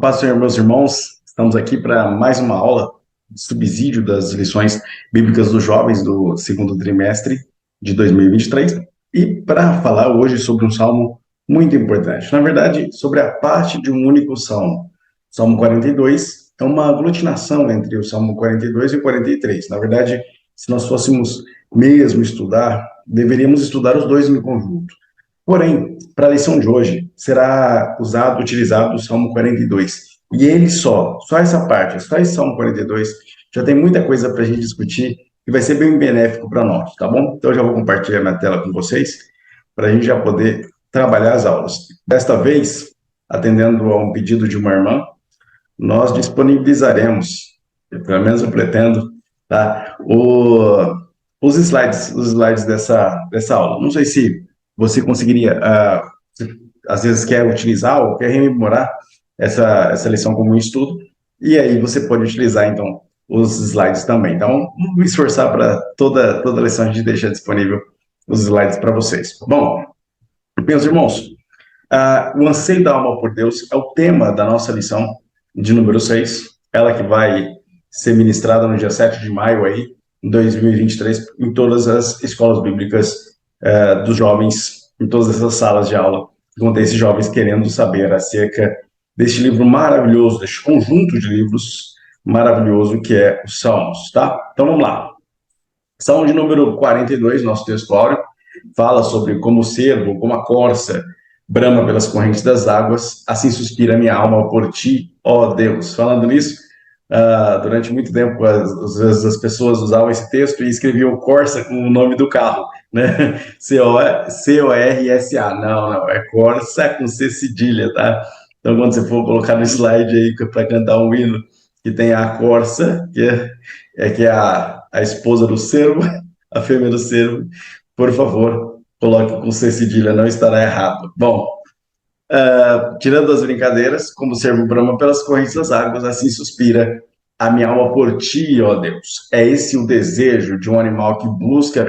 Paz, Senhor, meus irmãos. Estamos aqui para mais uma aula de subsídio das lições bíblicas dos jovens do segundo trimestre de 2023 e para falar hoje sobre um salmo muito importante. Na verdade, sobre a parte de um único salmo. Salmo 42 é uma aglutinação entre o Salmo 42 e o 43. Na verdade, se nós fôssemos mesmo estudar, deveríamos estudar os dois em conjunto. Porém, para a lição de hoje, será utilizado o Salmo 42. E ele só essa parte, só esse Salmo 42, já tem muita coisa para a gente discutir e vai ser bem benéfico para nós, tá bom? Então, eu já vou compartilhar minha tela com vocês, para a gente já poder trabalhar as aulas. Desta vez, atendendo a um pedido de uma irmã, nós disponibilizaremos, pelo menos eu pretendo, tá? Os slides dessa aula. Não sei se você conseguiria, às vezes quer utilizar ou quer rememorar essa lição como um estudo, e aí você pode utilizar, então, os slides também. Então, vamos me esforçar para toda lição a gente deixar disponível os slides para vocês. Bom, meus irmãos, o anseio da alma por Deus é o tema da nossa lição de número 6, ela que vai ser ministrada no dia 7 de maio aí, em 2023, em todas as escolas bíblicas dos jovens, em todas essas salas de aula, vão ter esses jovens querendo saber acerca deste livro maravilhoso, deste conjunto de livros maravilhoso que é os Salmos, tá? Então vamos lá. Salmo de número 42, nosso texto áureo, fala sobre como o cervo, como a corça, brama pelas correntes das águas, assim suspira minha alma por ti, ó Deus. Falando nisso, durante muito tempo, às vezes as pessoas usavam esse texto e escreviam Corsa com o nome do carro, né? Corsa. Não, é Corsa com C cedilha, tá? Então, quando você for colocar no slide aí para cantar um hino que tem a Corsa, que é a esposa do cervo, a fêmea do cervo, por favor, coloque com C cedilha, não estará errado. Bom, tirando as brincadeiras, como o servo brama pelas correntes das águas, assim suspira a minha alma por ti, ó Deus. É esse o desejo de um animal que busca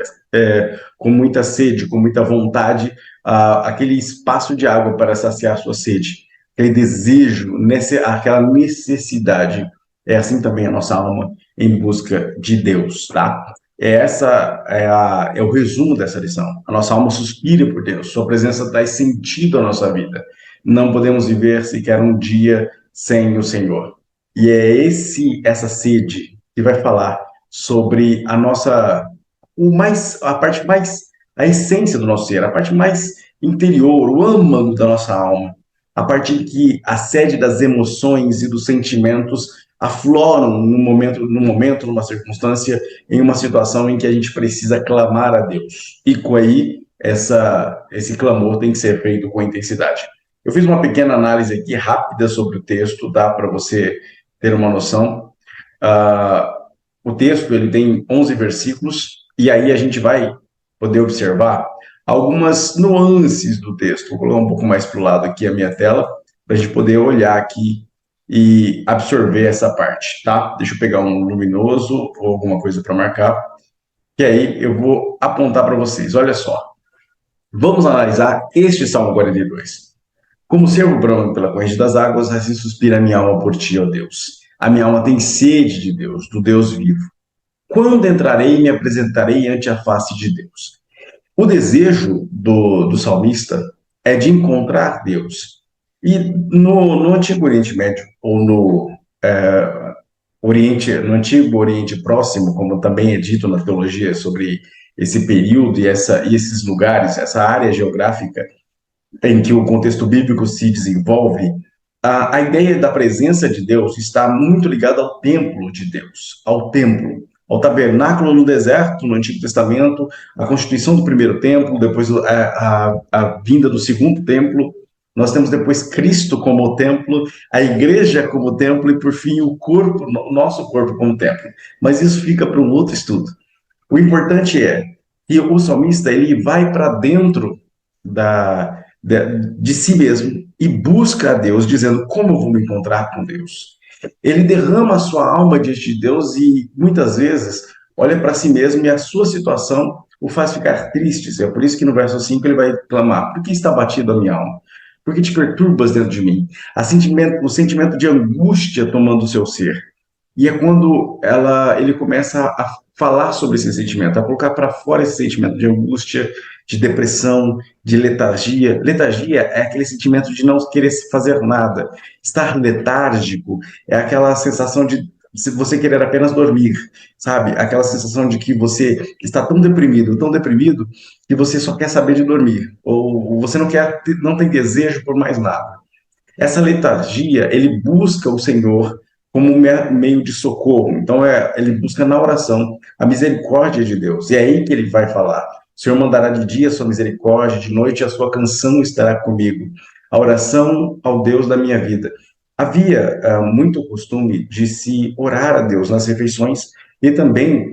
com muita sede, com muita vontade, aquele espaço de água para saciar sua sede. Aquele desejo, aquela necessidade. É assim também a nossa alma em busca de Deus, tá? É o resumo dessa lição. A nossa alma suspira por Deus. Sua presença traz sentido à nossa vida. Não podemos viver sequer um dia sem o Senhor. E é essa sede que vai falar sobre a essência do nosso ser, a parte mais interior, o âmago da nossa alma, a parte em que a sede das emoções e dos sentimentos afloram num momento, numa circunstância, em uma situação em que a gente precisa clamar a Deus. E com aí, esse clamor tem que ser feito com intensidade. Eu fiz uma pequena análise aqui rápida sobre o texto, dá para você ter uma noção. O texto ele tem 11 versículos, e aí a gente vai poder observar algumas nuances do texto. Vou colocar um pouco mais para o lado aqui a minha tela, para a gente poder olhar aqui e absorver essa parte, tá? Deixa eu pegar um luminoso ou alguma coisa para marcar, que aí eu vou apontar para vocês. Olha só. Vamos analisar este Salmo 42. Como o cervo brama pela corrente das águas, assim suspira a minha alma por ti, ó Deus. A minha alma tem sede de Deus, do Deus vivo. Quando entrarei e me apresentarei ante a face de Deus? O desejo do salmista é de encontrar Deus. E no Antigo Oriente Médio, ou no Antigo Oriente Próximo, como também é dito na teologia sobre esse período e esses lugares, essa área geográfica em que o contexto bíblico se desenvolve, a ideia da presença de Deus está muito ligada ao templo de Deus, ao templo, ao tabernáculo no deserto, no Antigo Testamento, a constituição do primeiro templo, depois a vinda do segundo templo. Nós temos depois Cristo como o templo, a igreja como templo e, por fim, o nosso corpo como templo. Mas isso fica para um outro estudo. O importante é que o salmista ele vai para dentro de si mesmo e busca a Deus, dizendo como eu vou me encontrar com Deus. Ele derrama a sua alma diante de Deus e, muitas vezes, olha para si mesmo e a sua situação o faz ficar triste. É por isso que no verso 5 ele vai clamar: por que está batido a minha alma? Por que te perturbas dentro de mim? O sentimento de angústia tomando o seu ser. E é quando ele começa a falar sobre esse sentimento, a colocar para fora esse sentimento de angústia, de depressão, de letargia. Letargia é aquele sentimento de não querer fazer nada. Estar letárgico é aquela sensação de se você querer apenas dormir, sabe? Aquela sensação de que você está tão deprimido, que você só quer saber de dormir, ou você não tem desejo por mais nada. Essa letargia, ele busca o Senhor como um meio de socorro. Então, ele busca na oração a misericórdia de Deus. E é aí que ele vai falar: o Senhor mandará de dia a sua misericórdia, de noite a sua canção estará comigo. A oração ao Deus da minha vida. Havia muito costume de se orar a Deus nas refeições e também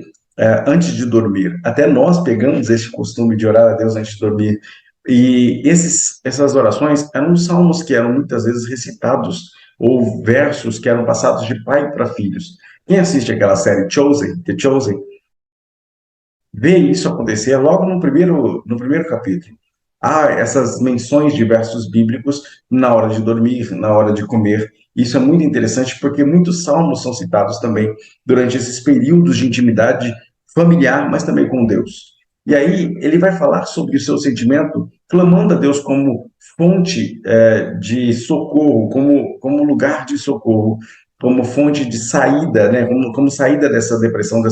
antes de dormir. Até nós pegamos esse costume de orar a Deus antes de dormir. E essas orações eram salmos que eram muitas vezes recitados, ou versos que eram passados de pai para filhos. Quem assiste aquela série Chosen, The Chosen, vê isso acontecer logo no primeiro capítulo. Há essas menções de versos bíblicos na hora de dormir, na hora de comer. Isso é muito interessante porque muitos salmos são citados também durante esses períodos de intimidade familiar, mas também com Deus. E aí ele vai falar sobre o seu sentimento, clamando a Deus como fonte de socorro, como lugar de socorro, como fonte de saída, né? Como saída dessa depressão,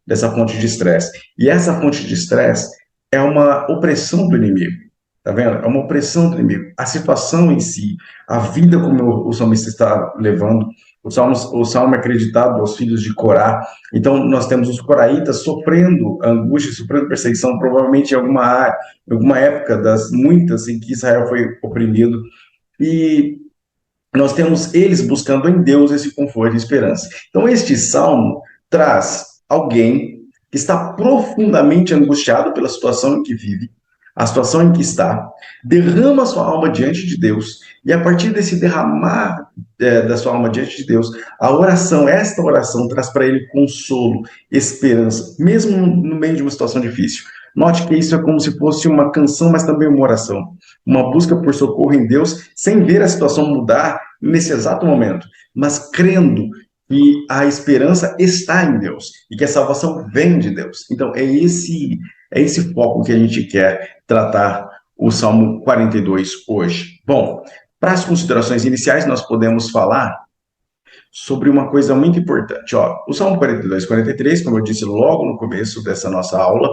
dessa fonte de estresse. E essa fonte de estresse é uma opressão do inimigo. Tá vendo? É uma opressão do inimigo. A situação em si, a vida como o salmista está levando, o salmo é acreditado aos filhos de Corá. Então, nós temos os coraitas sofrendo angústia, sofrendo perseguição, provavelmente em alguma época das muitas em que Israel foi oprimido. E nós temos eles buscando em Deus esse conforto e esperança. Então, este salmo traz alguém que está profundamente angustiado pela situação em que vive, a situação em que está, derrama sua alma diante de Deus, e a partir desse derramar da sua alma diante de Deus, esta oração traz para ele consolo, esperança, mesmo no meio de uma situação difícil. Note que isso é como se fosse uma canção, mas também uma oração, uma busca por socorro em Deus, sem ver a situação mudar nesse exato momento, mas crendo que a esperança está em Deus e que a salvação vem de Deus. Então, é esse foco que a gente quer tratar o Salmo 42 hoje. Bom, para as considerações iniciais, nós podemos falar sobre uma coisa muito importante. O Salmo 42 e 43, como eu disse logo no começo dessa nossa aula,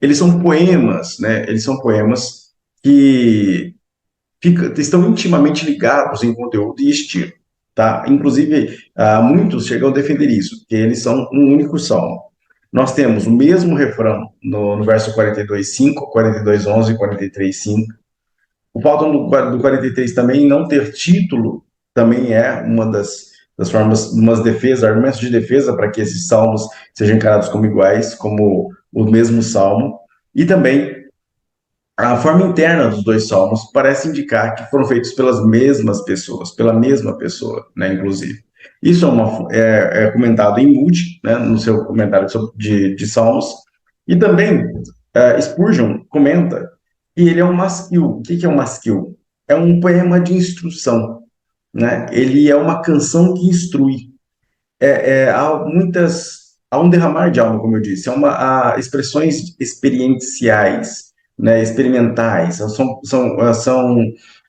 eles são poemas, né? Eles são poemas que estão intimamente ligados em conteúdo e estilo, tá? Inclusive, muitos chegam a defender isso, que eles são um único salmo. Nós temos o mesmo refrão no verso 42:5, 42:11 e 43:5. O fato do 43 também não ter título também é uma das formas, argumentos de defesa para que esses salmos sejam encarados como iguais, como o mesmo salmo. E também a forma interna dos dois salmos parece indicar que foram feitos pelas mesmas pessoas, pela mesma pessoa, né, inclusive. Isso é comentado em Moody, né, no seu comentário de Salmos, e também Spurgeon comenta que ele é um masquil. O que é um masquil? É um poema de instrução, né? Ele é uma canção que instrui. Há um derramar de alma, como eu disse, há expressões experienciais, né, experimentais, são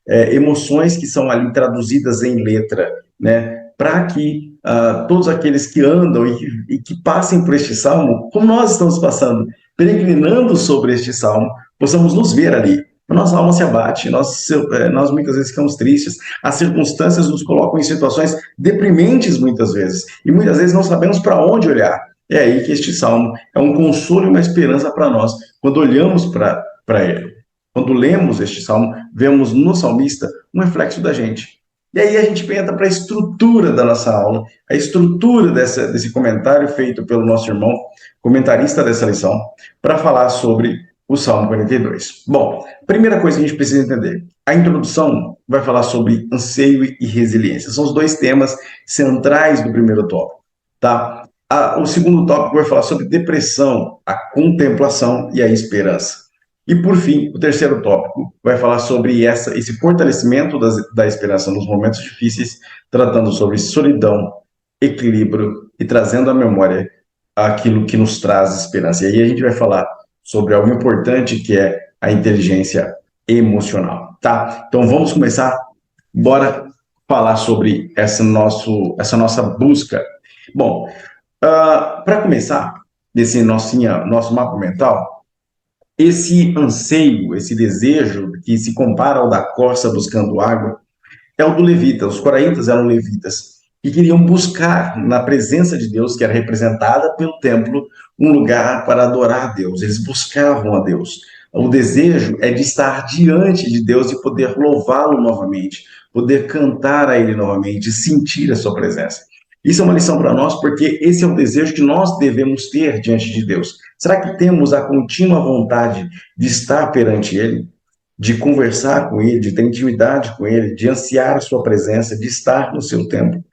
emoções que são ali traduzidas em letra, né, para que todos aqueles que andam e que passem por este salmo, como nós estamos passando, peregrinando sobre este salmo, possamos nos ver ali. A nossa alma se abate, nós muitas vezes ficamos tristes, as circunstâncias nos colocam em situações deprimentes muitas vezes, e muitas vezes não sabemos para onde olhar. É aí que este salmo é um consolo e uma esperança para nós, quando olhamos para ele. Quando lemos este salmo, vemos no salmista um reflexo da gente. E aí a gente entra para a estrutura da nossa aula, a estrutura desse comentário feito pelo nosso irmão, comentarista dessa lição, para falar sobre o Salmo 42. Bom, primeira coisa que a gente precisa entender, a introdução vai falar sobre anseio e resiliência. São os dois temas centrais do primeiro tópico, tá? O segundo tópico vai falar sobre depressão, a contemplação e a esperança. E, por fim, o terceiro tópico vai falar sobre esse fortalecimento da esperança nos momentos difíceis, tratando sobre solidão, equilíbrio e trazendo à memória aquilo que nos traz esperança. E aí a gente vai falar sobre algo importante que é a inteligência emocional, tá? Então vamos começar, bora falar sobre essa nossa busca. Bom, para começar, desse nosso mapa mental, esse anseio, esse desejo que se compara ao da corça buscando água, é o do levita. Os coraitas eram levitas e queriam buscar na presença de Deus, que era representada pelo templo, um lugar para adorar a Deus. Eles buscavam a Deus. O desejo é de estar diante de Deus e poder louvá-lo novamente, poder cantar a Ele novamente, sentir a sua presença. Isso é uma lição para nós, porque esse é o desejo que nós devemos ter diante de Deus. Será que temos a contínua vontade de estar perante Ele? De conversar com Ele, de ter intimidade com Ele, de ansiar a sua presença, de estar no seu tempo?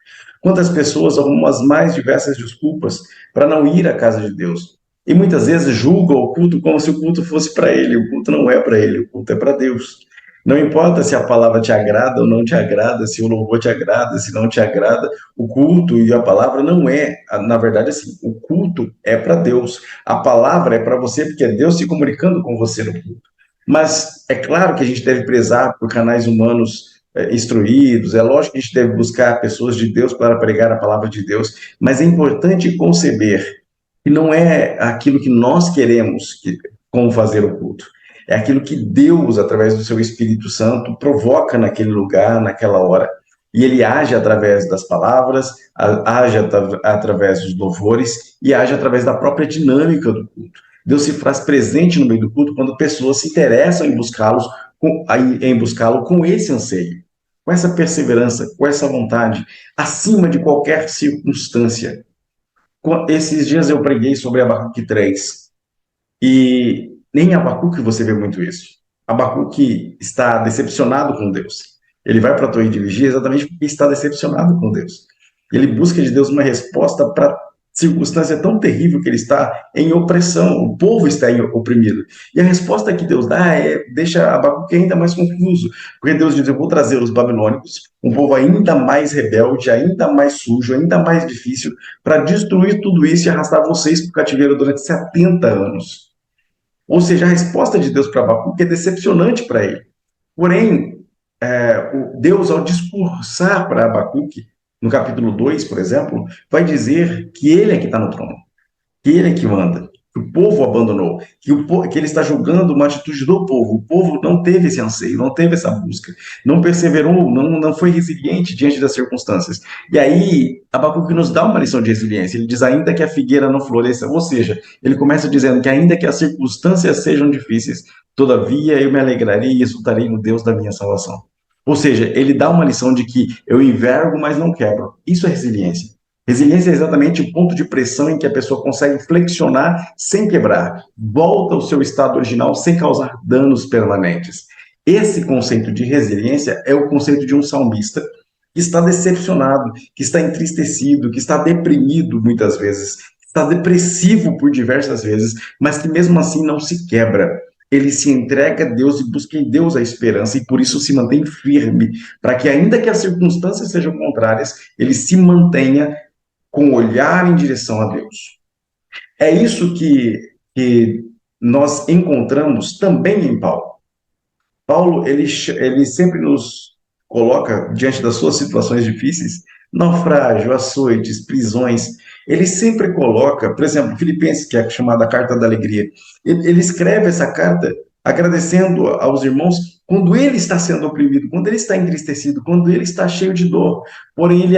Quantas pessoas arrumam as mais diversas desculpas para não ir à casa de Deus? E muitas vezes julgam o culto como se o culto fosse para ele. O culto não é para ele, o culto é para Deus. Não importa se a palavra te agrada ou não te agrada, se o louvor te agrada, se não te agrada, o culto e a palavra não é, na verdade, assim, o culto é para Deus. A palavra é para você, porque é Deus se comunicando com você no culto. Mas é claro que a gente deve prezar por canais humanos instruídos, é lógico que a gente deve buscar pessoas de Deus para pregar a palavra de Deus, mas é importante conceber que não é aquilo que nós queremos como fazer o culto. É aquilo que Deus, através do seu Espírito Santo, provoca naquele lugar, naquela hora. E ele age através das palavras, age através dos louvores e age através da própria dinâmica do culto. Deus se faz presente no meio do culto quando pessoas se interessam em buscá-lo com esse anseio, com essa perseverança, com essa vontade, acima de qualquer circunstância. Esses dias eu preguei sobre Abacuque 3, e nem em Abacuque você vê muito isso. Abacuque está decepcionado com Deus. Ele vai para a torre de vigia exatamente porque está decepcionado com Deus. Ele busca de Deus uma resposta para circunstância tão terrível que ele está em opressão, o povo está oprimido. E a resposta que Deus dá deixa Abacuque ainda mais confuso, porque Deus diz: eu vou trazer os babilônicos, um povo ainda mais rebelde, ainda mais sujo, ainda mais difícil, para destruir tudo isso e arrastar vocês para o cativeiro durante 70 anos. Ou seja, a resposta de Deus para Abacuque é decepcionante para ele. Porém, Deus, ao discursar para Abacuque, no capítulo 2, por exemplo, vai dizer que ele é que está no trono, que ele é que manda, que o povo abandonou, que ele está julgando uma atitude do povo. O povo não teve esse anseio, não teve essa busca, não perseverou, não foi resiliente diante das circunstâncias. E aí, Abacuque nos dá uma lição de resiliência. Ele diz: ainda que a figueira não floresça, ou seja, ele começa dizendo que ainda que as circunstâncias sejam difíceis, todavia eu me alegrarei e exultarei no Deus da minha salvação. Ou seja, ele dá uma lição de que eu envergo, mas não quebro. Isso é resiliência. Resiliência é exatamente o ponto de pressão em que a pessoa consegue flexionar sem quebrar, volta ao seu estado original sem causar danos permanentes. Esse conceito de resiliência é o conceito de um salmista que está decepcionado, que está entristecido, que está deprimido muitas vezes, que está depressivo por diversas vezes, mas que mesmo assim não se quebra. Ele se entrega a Deus e busca em Deus a esperança e por isso se mantém firme, para que ainda que as circunstâncias sejam contrárias, ele se mantenha com olhar em direção a Deus. É isso que nós encontramos também em Paulo. Paulo, ele sempre nos coloca diante das suas situações difíceis, naufrágio, açoites, prisões. Ele sempre coloca, por exemplo, Filipenses, que é chamada a Carta da Alegria. Ele escreve essa carta agradecendo aos irmãos quando ele está sendo oprimido, quando ele está entristecido, quando ele está cheio de dor. Porém,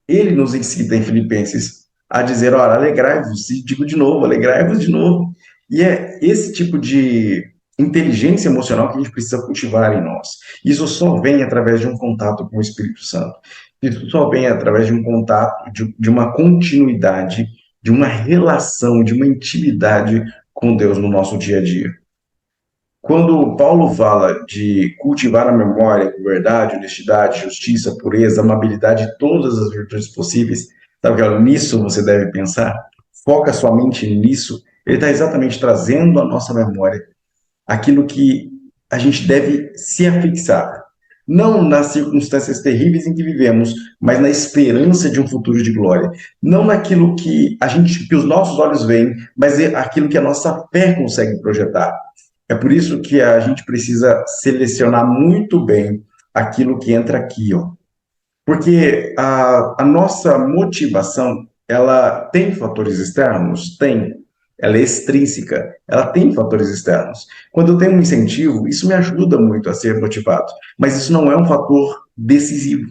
ele nos incita em Filipenses a dizer: ora, alegrai-vos, e digo de novo, alegrai-vos de novo. E é esse tipo de inteligência emocional que a gente precisa cultivar em nós. Isso só vem através de um contato com o Espírito Santo. Isso só vem através de um contato, de uma continuidade, de uma relação, de uma intimidade com Deus no nosso dia a dia. Quando Paulo fala de cultivar a memória com verdade, honestidade, justiça, pureza, amabilidade e todas as virtudes possíveis, sabe que nisso você deve pensar? Foca sua mente nisso. Ele está exatamente trazendo à nossa memória aquilo que a gente deve se afixar. Não nas circunstâncias terríveis em que vivemos, mas na esperança de um futuro de glória. Não naquilo que os nossos olhos veem, mas é aquilo que a nossa fé consegue projetar. É por isso que a gente precisa selecionar muito bem aquilo que entra aqui, ó. Porque a nossa motivação, ela tem fatores externos? Tem. Ela é extrínseca, ela tem fatores externos. Quando eu tenho um incentivo, isso me ajuda muito a ser motivado, mas isso não é um fator decisivo.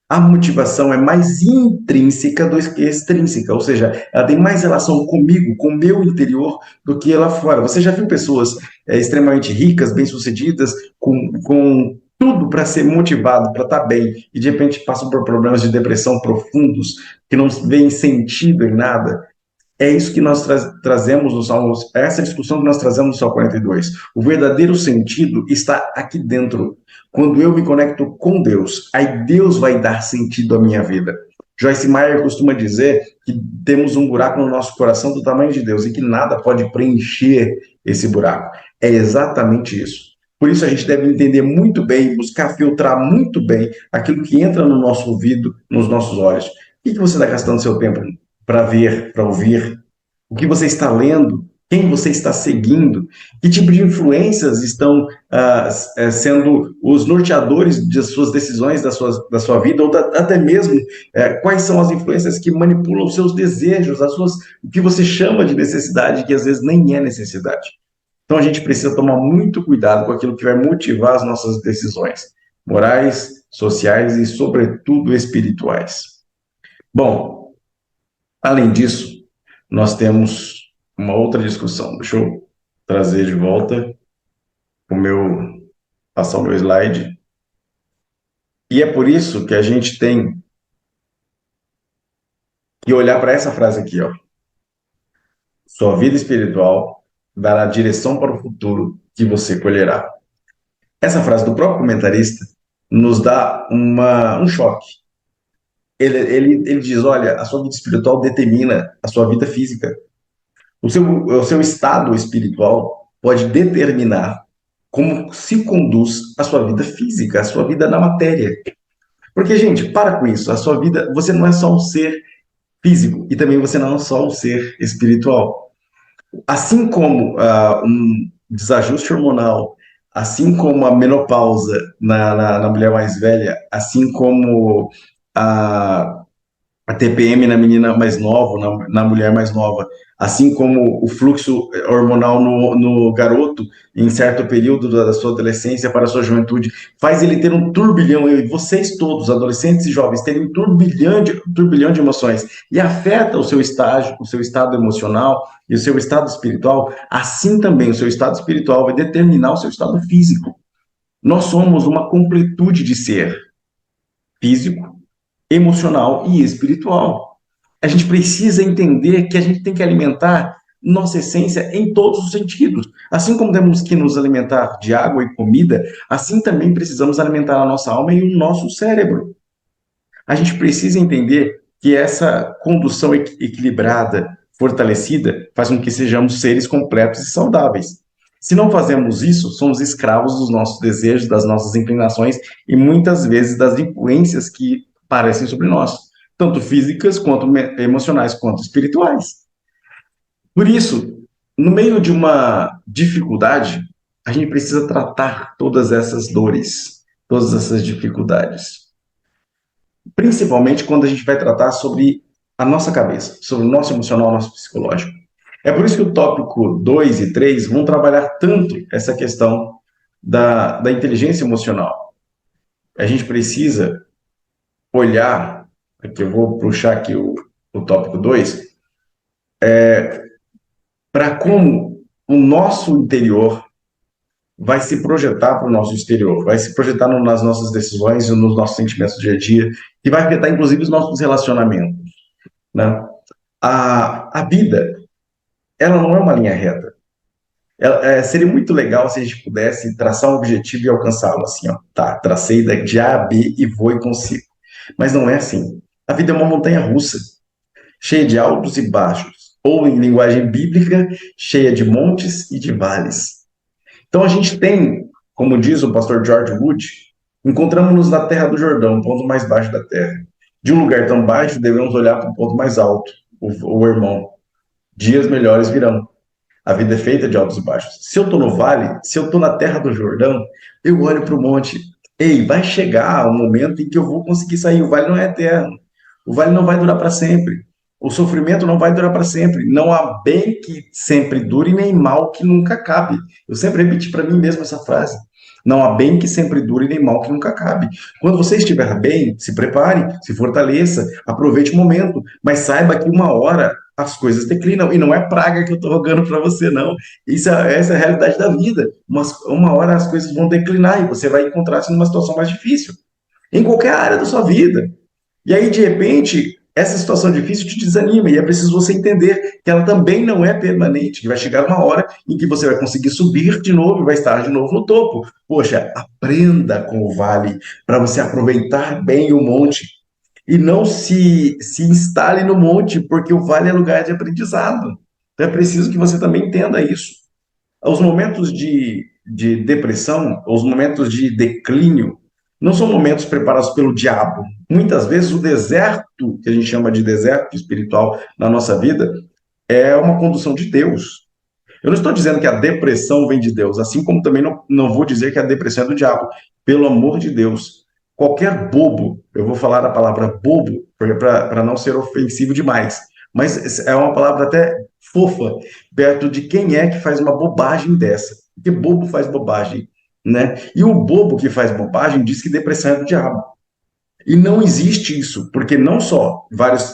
A motivação é mais intrínseca do que extrínseca, ou seja, ela tem mais relação comigo, com o meu interior, do que lá fora. Você já viu pessoas extremamente ricas, bem-sucedidas, com tudo para ser motivado, para estar bem, e de repente passam por problemas de depressão profundos, que não veem sentido em nada? É isso que nós trazemos no Salmo, é essa discussão que nós trazemos no Salmo 42. O verdadeiro sentido está aqui dentro. Quando eu me conecto com Deus, aí Deus vai dar sentido à minha vida. Joyce Meyer costuma dizer que temos um buraco no nosso coração do tamanho de Deus e que nada pode preencher esse buraco. É exatamente isso. Por isso a gente deve entender muito bem, buscar filtrar muito bem aquilo que entra no nosso ouvido, nos nossos olhos. O que você está gastando seu tempo para ver, para ouvir? O que você está lendo? Quem você está seguindo? Que tipo de influências estão sendo os norteadores de suas decisões, da sua vida, ou até mesmo quais são as influências que manipulam os seus desejos, o que você chama de necessidade, que às vezes nem é necessidade. Então a gente precisa tomar muito cuidado com aquilo que vai motivar as nossas decisões morais, sociais e, sobretudo, espirituais. Bom, além disso, nós temos uma outra discussão. Deixa eu trazer de volta passar o meu slide. E é por isso que a gente tem que olhar para essa frase aqui, ó. Sua vida espiritual dará direção para o futuro que você colherá. Essa frase do próprio comentarista nos dá um choque. Ele diz, olha, a sua vida espiritual determina a sua vida física. O seu estado espiritual pode determinar como se conduz a sua vida física, a sua vida na matéria. Porque, gente, para com isso. A sua vida, você não é só um ser físico e também você não é só um ser espiritual. Assim como um desajuste hormonal, assim como a menopausa na mulher mais velha, assim como a a TPM na menina mais nova, na mulher mais nova, assim como o fluxo hormonal no garoto, em certo período da sua adolescência para a sua juventude, faz ele ter um turbilhão, e vocês todos, adolescentes e jovens, terem um turbilhão de emoções, e afeta o seu estágio, o seu estado emocional e o seu estado espiritual, assim também o seu estado espiritual vai determinar o seu estado físico. Nós somos uma completude de ser físico, emocional e espiritual. A gente precisa entender que a gente tem que alimentar nossa essência em todos os sentidos. Assim como temos que nos alimentar de água e comida, assim também precisamos alimentar a nossa alma e o nosso cérebro. A gente precisa entender que essa condução equilibrada, fortalecida, faz com que sejamos seres completos e saudáveis. Se não fazemos isso, somos escravos dos nossos desejos, das nossas inclinações e muitas vezes das influências que parecem sobre nós, tanto físicas quanto emocionais, quanto espirituais. Por isso, no meio de uma dificuldade, a gente precisa tratar todas essas dores, todas essas dificuldades. Principalmente quando a gente vai tratar sobre a nossa cabeça, sobre o nosso emocional, o nosso psicológico. É por isso que o tópico 2 e 3 vão trabalhar tanto essa questão da inteligência emocional. A gente precisa olhar, aqui eu vou puxar aqui o tópico 2, para como o nosso interior vai se projetar para o nosso exterior, vai se projetar nas nossas decisões e nos nossos sentimentos do dia a dia, e vai afetar, inclusive, os nossos relacionamentos, né? A vida, ela não é uma linha reta. Seria muito legal se a gente pudesse traçar um objetivo e alcançá-lo, assim, ó, tá, tracei de A a B e vou e consigo. Mas não é assim. A vida é uma montanha russa, cheia de altos e baixos, ou em linguagem bíblica, cheia de montes e de vales. Então a gente tem, como diz o pastor George Wood, encontramos-nos na terra do Jordão, o ponto mais baixo da terra. De um lugar tão baixo, devemos olhar para o ponto mais alto, o irmão. Dias melhores virão. A vida é feita de altos e baixos. Se eu estou no vale, se eu estou na terra do Jordão, eu olho para o monte. Ei, vai chegar um momento em que eu vou conseguir sair. O vale não é eterno. O vale não vai durar para sempre. O sofrimento não vai durar para sempre. Não há bem que sempre dure, nem mal que nunca acabe. Eu sempre repeti para mim mesmo essa frase. Não há bem que sempre dure, nem mal que nunca acabe. Quando você estiver bem, se prepare, se fortaleça, aproveite o momento, mas saiba que uma hora as coisas declinam. E não é praga que eu estou rogando para você, não. Essa é a realidade da vida. Uma hora as coisas vão declinar e você vai encontrar-se numa situação mais difícil, em qualquer área da sua vida. E aí, de repente, essa situação difícil te desanima, e é preciso você entender que ela também não é permanente, que vai chegar uma hora em que você vai conseguir subir de novo e vai estar de novo no topo. Poxa, aprenda com o vale para você aproveitar bem o monte e não se instale no monte, porque o vale é lugar de aprendizado. Então é preciso que você também entenda isso. Os momentos de depressão, os momentos de declínio, não são momentos preparados pelo diabo. Muitas vezes o deserto, que a gente chama de deserto espiritual na nossa vida, é uma condução de Deus. Eu não estou dizendo que a depressão vem de Deus, assim como também não vou dizer que a depressão é do diabo. Pelo amor de Deus, qualquer bobo, eu vou falar a palavra bobo para não ser ofensivo demais, mas é uma palavra até fofa, perto de quem é que faz uma bobagem dessa. Porque bobo faz bobagem, né? E o bobo que faz bobagem diz que depressão é do diabo. E não existe isso, porque não só vários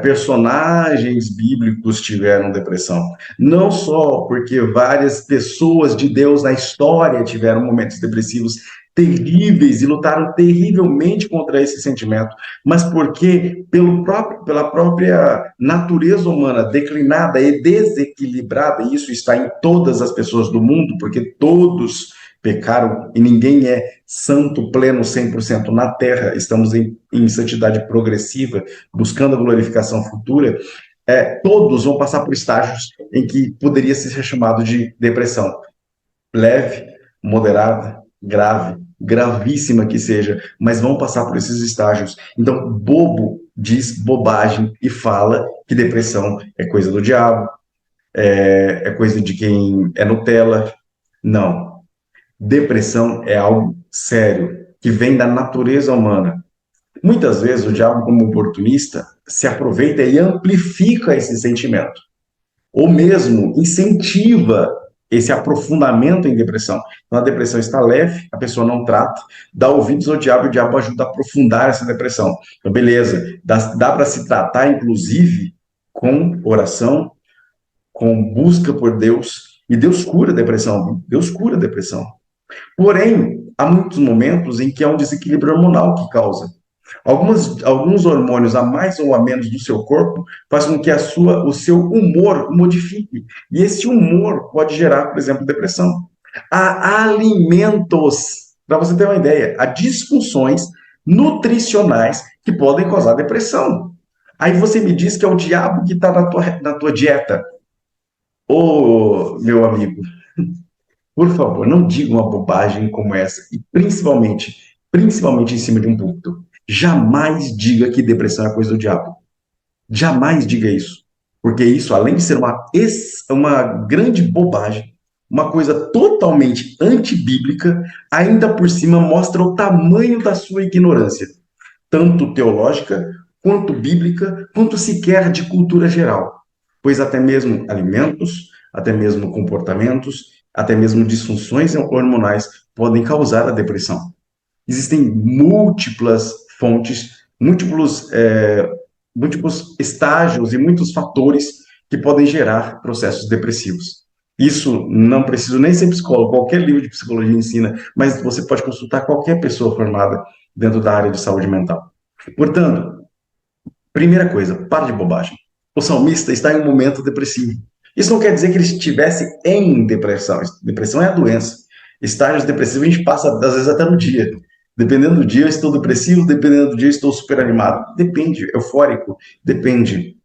personagens bíblicos tiveram depressão, não só porque várias pessoas de Deus na história tiveram momentos depressivos terríveis e lutaram terrivelmente contra esse sentimento, mas porque pela própria natureza humana declinada e desequilibrada, e isso está em todas as pessoas do mundo, porque todos pecaram e ninguém é santo, pleno, 100% na terra, estamos em santidade progressiva, buscando a glorificação futura, todos vão passar por estágios em que poderia ser chamado de depressão. Leve, moderada, grave, gravíssima que seja, mas vão passar por esses estágios. Então, bobo diz bobagem e fala que depressão é coisa do diabo, é coisa de quem é Nutella. Não. Depressão é algo sério, que vem da natureza humana. Muitas vezes o diabo, como oportunista, se aproveita e amplifica esse sentimento, ou mesmo incentiva esse aprofundamento em depressão. Então a depressão está leve, a pessoa não trata, dá ouvidos ao diabo e o diabo ajuda a aprofundar essa depressão. Então, beleza, dá para se tratar, inclusive, com oração, com busca por Deus, e Deus cura a depressão, Deus cura a depressão. Porém, há muitos momentos em que há um desequilíbrio hormonal que causa. Alguns hormônios a mais ou a menos do seu corpo fazem com que o seu humor modifique. E esse humor pode gerar, por exemplo, depressão. Há alimentos, para você ter uma ideia, há disfunções nutricionais que podem causar depressão. Aí você me diz que é o diabo que está na tua dieta. Ô, meu amigo, por favor, não diga uma bobagem como essa, e principalmente em cima de um púlpito. Jamais diga que depressão é coisa do diabo. Jamais diga isso. Porque isso, além de ser uma grande bobagem, uma coisa totalmente antibíblica, ainda por cima mostra o tamanho da sua ignorância, tanto teológica, quanto bíblica, quanto sequer de cultura geral. Pois até mesmo alimentos, até mesmo comportamentos, até mesmo disfunções hormonais podem causar a depressão. Existem múltiplas fontes, múltiplos estágios e muitos fatores que podem gerar processos depressivos. Isso não preciso nem ser psicólogo, qualquer livro de psicologia ensina, mas você pode consultar qualquer pessoa formada dentro da área de saúde mental. Portanto, primeira coisa, para de bobagem. O salmista está em um momento depressivo. Isso não quer dizer que ele estivesse em depressão. Depressão é a doença. Estágios depressivos a gente passa, às vezes, até no dia. Dependendo do dia, eu estou depressivo, dependendo do dia, eu estou super animado. Depende, eufórico, depende.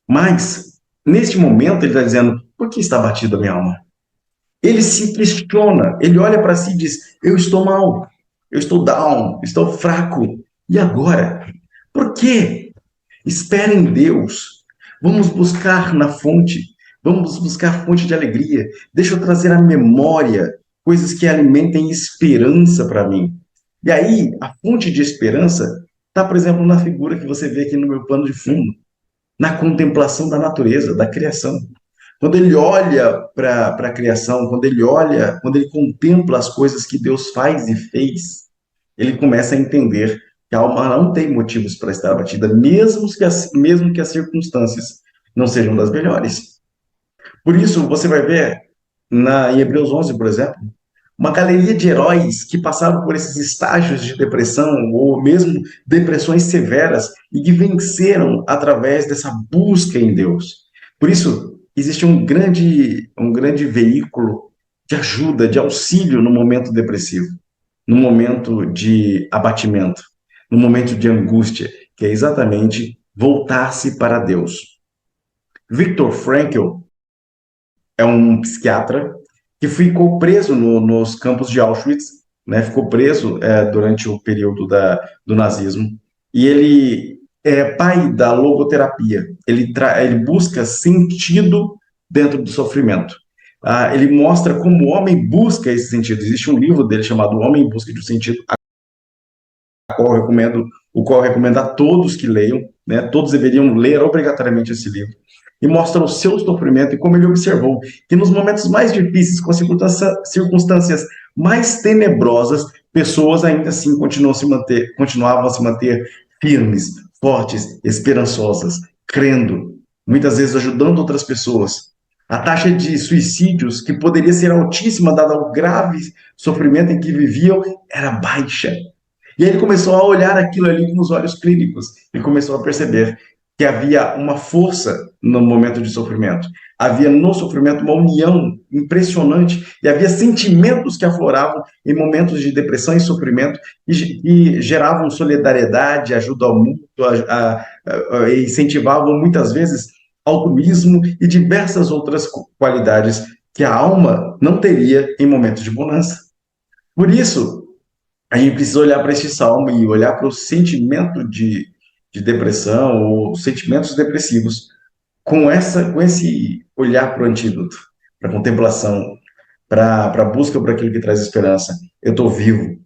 Mas, neste momento, ele está dizendo, por que está batida a minha alma? Ele se questiona, ele olha para si e diz: eu estou mal, eu estou down, estou fraco. E agora? Por quê? Espera em Deus. Vamos buscar na fonte. Vamos buscar fonte de alegria. Deixa eu trazer à memória coisas que alimentem esperança para mim. E aí, a fonte de esperança está, por exemplo, na figura que você vê aqui no meu plano de fundo, na contemplação da natureza, da criação. Quando ele olha para a criação, quando ele contempla as coisas que Deus faz e fez, ele começa a entender que a alma não tem motivos para estar abatida, mesmo que as circunstâncias não sejam das melhores. Por isso, você vai ver em Hebreus 11, por exemplo, uma galeria de heróis que passaram por esses estágios de depressão ou mesmo depressões severas e que venceram através dessa busca em Deus. Por isso, existe um grande veículo de ajuda, de auxílio no momento depressivo, no momento de abatimento, no momento de angústia, que é exatamente voltar-se para Deus. Viktor Frankl é um psiquiatra que ficou preso nos campos de Auschwitz, né? Ficou preso durante o período do nazismo. E ele é pai da logoterapia. Ele busca sentido dentro do sofrimento. Ele mostra como o homem busca esse sentido. Existe um livro dele chamado O Homem em Busca de um Sentido, o qual eu recomendo a todos que leiam, né? Todos deveriam ler obrigatoriamente esse livro. E mostra o seu sofrimento e como ele observou que nos momentos mais difíceis, com circunstâncias mais tenebrosas, pessoas ainda assim continuavam a se manter firmes, fortes, esperançosas, crendo, muitas vezes ajudando outras pessoas. A taxa de suicídios, que poderia ser altíssima, dada o grave sofrimento em que viviam, era baixa. E aí ele começou a olhar aquilo ali com os olhos clínicos e começou a perceber que havia uma força no momento de sofrimento. Havia no sofrimento uma união impressionante e havia sentimentos que afloravam em momentos de depressão e sofrimento e geravam solidariedade, ajuda ao mútuo, incentivavam muitas vezes altruísmo e diversas outras qualidades que a alma não teria em momentos de bonança. Por isso, a gente precisa olhar para este salmo e olhar para o sentimento de depressão ou sentimentos depressivos com esse olhar para o antídoto, para a contemplação, para a busca por aquilo que traz esperança. Eu estou vivo.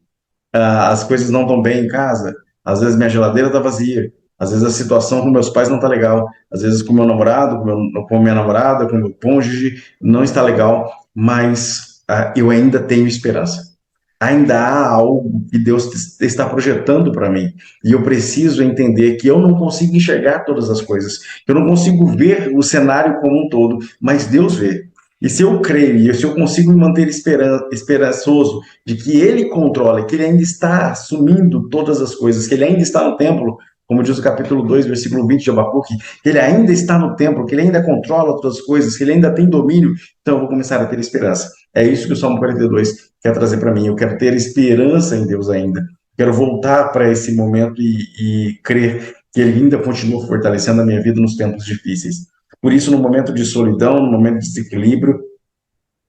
As coisas não estão bem em casa. Às vezes minha geladeira está vazia. Às vezes a situação com meus pais não está legal. Às vezes com meu namorado, com minha namorada, com meu cônjuge, não está legal. Mas eu ainda tenho esperança. Ainda há algo que Deus está projetando para mim. E eu preciso entender que eu não consigo enxergar todas as coisas. Eu não consigo ver o cenário como um todo, mas Deus vê. E se eu creio, e se eu consigo me manter esperançoso de que Ele controla, que Ele ainda está assumindo todas as coisas, que Ele ainda está no templo, como diz o capítulo 2, versículo 20 de Abacuque, que Ele ainda está no templo, que Ele ainda controla todas as coisas, que Ele ainda tem domínio, então eu vou começar a ter esperança. É isso que o Salmo 42 quer trazer para mim. Eu quero ter esperança em Deus ainda. Quero voltar para esse momento e crer que Ele ainda continua fortalecendo a minha vida nos tempos difíceis. Por isso, no momento de solidão, no momento de desequilíbrio,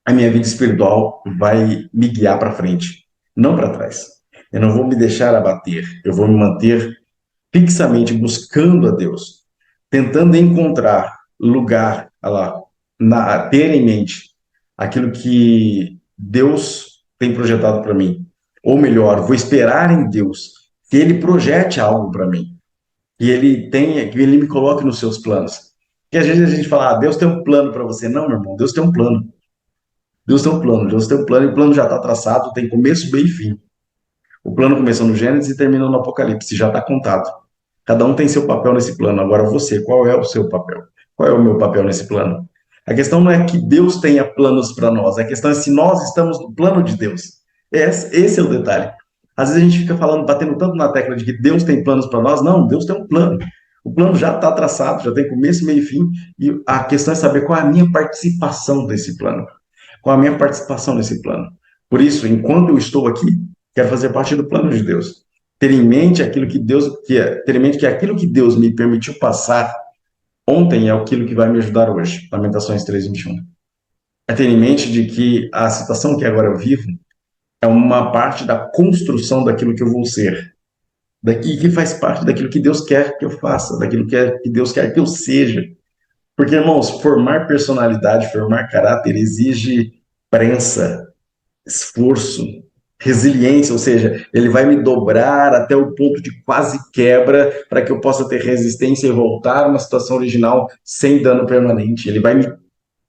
a minha vida espiritual vai me guiar para frente, não para trás. Eu não vou me deixar abater, eu vou me manter fixamente buscando a Deus, tentando encontrar lugar, lá, ter em mente aquilo que Deus tem projetado para mim. Ou melhor, vou esperar em Deus que Ele projete algo para mim, que Ele me coloque nos seus planos. Que às vezes a gente fala, Deus tem um plano para você. Não, meu irmão, Deus tem um plano. Deus tem um plano, Deus tem um plano e o plano já está traçado, tem começo, meio e fim. O plano começou no Gênesis e termina no Apocalipse, já está contado. Cada um tem seu papel nesse plano. Agora você, qual é o seu papel? Qual é o meu papel nesse plano? A questão não é que Deus tenha planos para nós, a questão é se nós estamos no plano de Deus. Esse é o detalhe. Às vezes a gente fica falando, batendo tanto na tecla de que Deus tem planos para nós. Não, Deus tem um plano. O plano já está traçado, já tem começo, meio e fim. E a questão é saber qual é a minha participação nesse plano. Qual é a minha participação nesse plano? Por isso, enquanto eu estou aqui, quero fazer parte do plano de Deus. Ter em mente aquilo que Deus quer, ter em mente que aquilo que Deus me permitiu passar ontem é aquilo que vai me ajudar hoje. Lamentações 3:21. é ter em mente de que a situação que agora eu vivo é uma parte da construção daquilo que eu vou ser, daqui que faz parte daquilo que Deus quer que eu faça, daquilo que Deus quer que eu seja. Porque, irmãos, formar personalidade, formar caráter exige prensa, esforço, resiliência, ou seja, ele vai me dobrar até o ponto de quase quebra para que eu possa ter resistência e voltar a uma situação original sem dano permanente. Ele vai me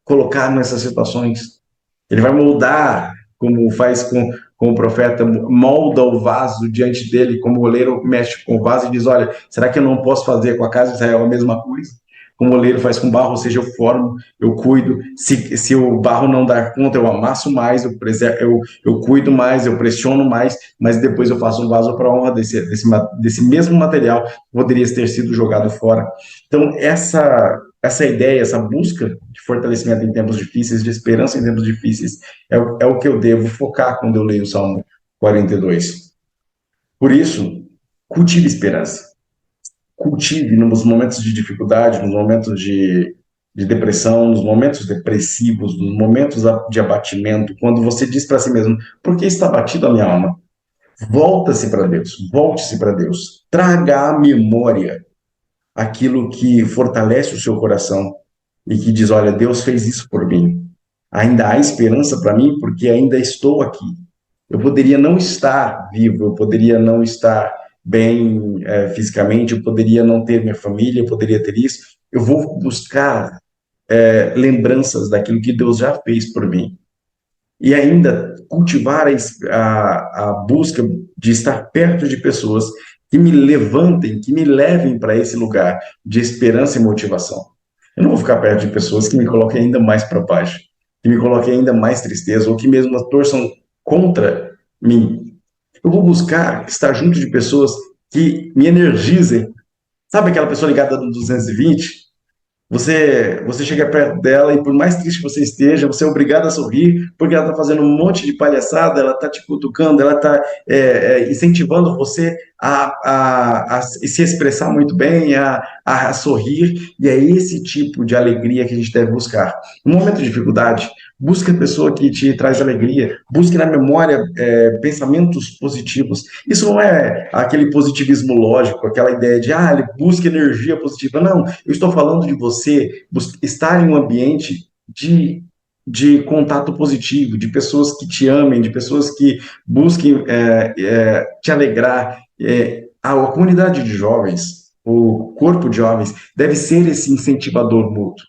colocar nessas situações. Ele vai moldar, como faz com o profeta, molda o vaso diante dele, como o oleiro mexe com o vaso e diz: olha, será que eu não posso fazer com a casa de Israel a mesma coisa? Como o oleiro faz com barro, ou seja, eu formo, eu cuido. Se o barro não dar conta, eu amasso mais, eu cuido mais, eu pressiono mais, mas depois eu faço um vaso para a honra desse mesmo material que poderia ter sido jogado fora. Então, essa ideia, essa busca de fortalecimento em tempos difíceis, de esperança em tempos difíceis, é o que eu devo focar quando eu leio o Salmo 42. Por isso, cultive esperança. Cultive nos momentos de dificuldade, nos momentos de depressão, nos momentos depressivos, nos momentos de abatimento, quando você diz para si mesmo: por que está abatida a minha alma? Volta-se para Deus, volte-se para Deus. Traga à memória aquilo que fortalece o seu coração e que diz: olha, Deus fez isso por mim. Ainda há esperança para mim porque ainda estou aqui. Eu poderia não estar vivo, eu poderia não estar bem fisicamente, eu poderia não ter minha família, eu poderia ter isso. Eu vou buscar lembranças daquilo que Deus já fez por mim. E ainda cultivar a busca de estar perto de pessoas que me levantem, que me levem para esse lugar de esperança e motivação. Eu não vou ficar perto de pessoas que me coloquem ainda mais para baixo, que me coloquem ainda mais tristeza, ou que mesmo torçam contra mim. Eu vou buscar estar junto de pessoas que me energizem. Sabe aquela pessoa ligada no 220? Você chega perto dela e por mais triste que você esteja, você é obrigado a sorrir, porque ela está fazendo um monte de palhaçada, ela está te cutucando, ela está incentivando você a se expressar muito bem, a sorrir, e é esse tipo de alegria que a gente deve buscar. No momento de dificuldade, busque a pessoa que te traz alegria, busque na memória pensamentos positivos. Isso não é aquele positivismo lógico, aquela ideia de, busque energia positiva. Não, eu estou falando de você estar em um ambiente de contato positivo, de pessoas que te amem, de pessoas que busquem te alegrar. A comunidade de jovens, o corpo de jovens, deve ser esse incentivador mútuo.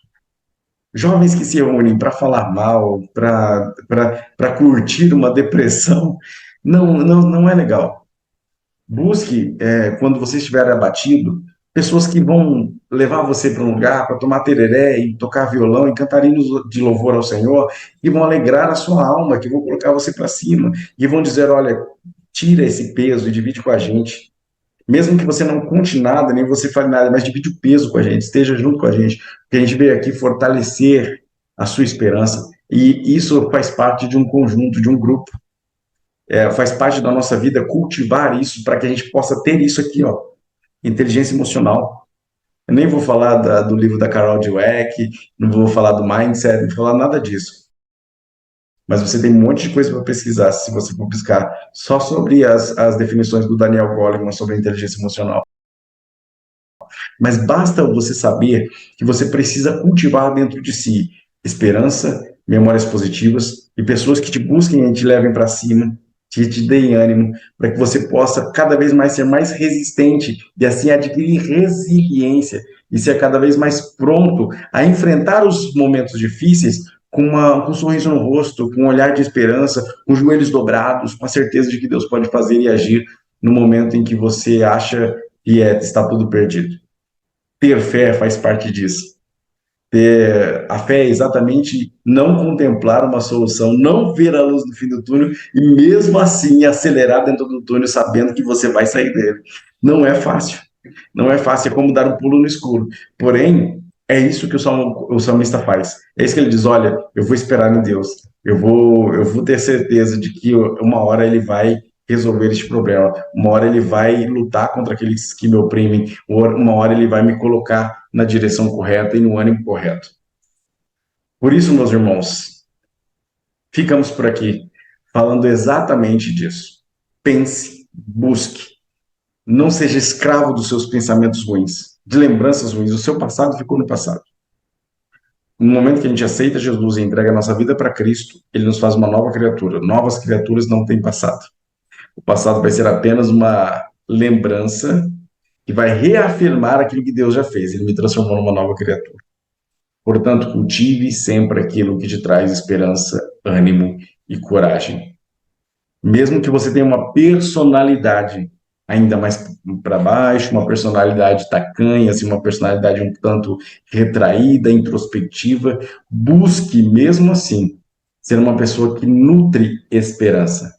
Jovens que se reúnem para falar mal, para curtir uma depressão, não é legal. Busque, quando você estiver abatido, pessoas que vão levar você para um lugar para tomar tereré e tocar violão e cantar hinos de louvor ao Senhor, que vão alegrar a sua alma, que vão colocar você para cima, e vão dizer: olha, tira esse peso e divide com a gente. Mesmo que você não conte nada, nem você fale nada, mas divide o peso com a gente, esteja junto com a gente, porque a gente veio aqui fortalecer a sua esperança, e isso faz parte de um conjunto, de um grupo. Faz parte da nossa vida cultivar isso para que a gente possa ter isso aqui, ó, inteligência emocional. Eu nem vou falar do livro da Carol Dweck, não vou falar do mindset, não vou falar nada disso. Mas você tem um monte de coisa para pesquisar, se você for pesquisar só sobre as definições do Daniel Goleman sobre a inteligência emocional. Mas basta você saber que você precisa cultivar dentro de si esperança, memórias positivas e pessoas que te busquem e te levem para cima, que te deem ânimo, para que você possa cada vez mais ser mais resistente e assim adquirir resiliência e ser cada vez mais pronto a enfrentar os momentos difíceis com um sorriso no rosto, com um olhar de esperança, com os joelhos dobrados, com a certeza de que Deus pode fazer e agir no momento em que você acha que está tudo perdido. Ter fé faz parte disso. A fé é exatamente não contemplar uma solução, não ver a luz no fim do túnel e mesmo assim acelerar dentro do túnel sabendo que você vai sair dele. Não é fácil. Não é fácil, é como dar um pulo no escuro. Porém, é isso que o salmista faz. É isso que ele diz: olha, eu vou esperar em Deus. Eu vou ter certeza de que uma hora ele vai resolver este problema. Uma hora ele vai lutar contra aqueles que me oprimem. Uma hora ele vai me colocar na direção correta e no ânimo correto. Por isso, meus irmãos, Ficamos por aqui falando exatamente disso. Pense, busque. Não seja escravo dos seus pensamentos ruins, de lembranças ruins. O seu passado ficou no passado. No momento que a gente aceita Jesus e entrega a nossa vida para Cristo, ele nos faz uma nova criatura. Novas criaturas não têm passado. O passado vai ser apenas uma lembrança que vai reafirmar aquilo que Deus já fez. Ele me transformou numa nova criatura. Portanto, cultive sempre aquilo que te traz esperança, ânimo e coragem. Mesmo que você tenha uma personalidade ainda mais para baixo, uma personalidade tacanha, assim, uma personalidade um tanto retraída, introspectiva, busque mesmo assim ser uma pessoa que nutre esperança,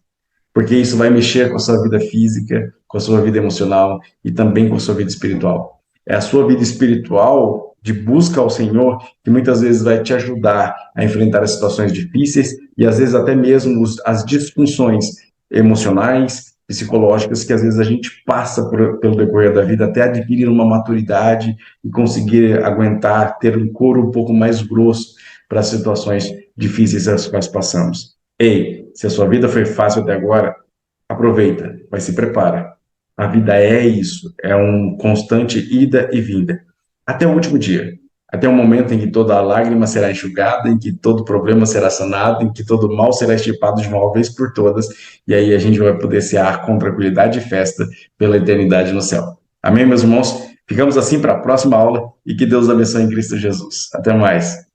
porque isso vai mexer com a sua vida física, com a sua vida emocional e também com a sua vida espiritual. É a sua vida espiritual de busca ao Senhor que muitas vezes vai te ajudar a enfrentar as situações difíceis e às vezes até mesmo as disfunções emocionais, psicológicas que às vezes a gente passa pelo decorrer da vida até adquirir uma maturidade e conseguir aguentar, ter um couro um pouco mais grosso para as situações difíceis as quais passamos. Ei, se a sua vida foi fácil até agora, aproveita, mas se prepara. A vida é isso, é um constante ida e vinda, até o último dia, até o momento em que toda lágrima será enxugada, em que todo problema será sanado, em que todo mal será extirpado de uma vez por todas, e aí a gente vai poder cear com tranquilidade e festa pela eternidade no céu. Amém, meus irmãos? Ficamos assim para a próxima aula e que Deus abençoe em Cristo Jesus. Até mais.